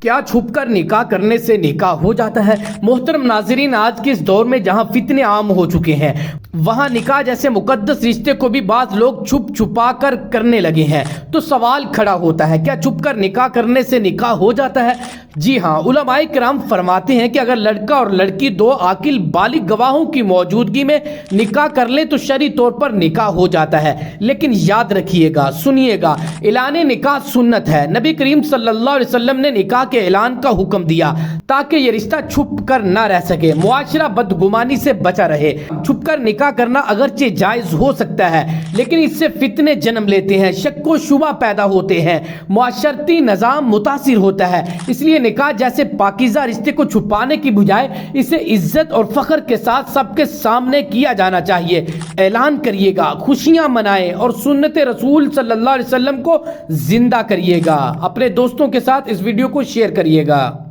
کیا چھپ کر نکاح کرنے سے نکاح ہو جاتا ہے؟ محترم ناظرین، آج کے اس دور میں جہاں فتنے عام ہو چکے ہیں وہاں نکاح جیسے مقدس رشتے کو بھی بعض لوگ چھپ چھپا کر کرنے لگے ہیں۔ تو سوال کھڑا ہوتا ہے، کیا چھپ کر نکاح کرنے سے نکاح ہو جاتا ہے؟ جی ہاں، علماء کرام فرماتے ہیں کہ اگر لڑکا اور لڑکی دو عاقل بالغ گواہوں کی موجودگی میں نکاح کر لیں تو شرعی طور پر نکاح ہو جاتا ہے، لیکن یاد رکھیے گا، سنیے گا، اعلان نکاح سنت ہے۔ نبی کریم صلی اللہ علیہ وسلم نے نکاح کے اعلان کا حکم دیا تاکہ یہ رشتہ چھپ کر نہ رہ سکے، معاشرہ بدگمانی سے بچا رہے۔ چھپ کر نکاح کرنا اگرچہ جائز ہو سکتا ہے، لیکن اس سے فتنے جنم لیتے ہیں، شک و شبہ پیدا ہوتے ہیں، معاشرتی نظام متاثر ہوتا ہے۔ اس لیے نکاح جیسے پاکیزہ رشتے کو چھپانے کی بجائے اسے عزت اور فخر کے ساتھ سب کے سامنے کیا جانا چاہیے۔ اعلان کریے گا، خوشیاں منائیں اور سنت رسول صلی اللہ علیہ وسلم کو زندہ کریے گا۔ اپنے دوستوں کے ساتھ اس ویڈیو کو شیئر کریے گا۔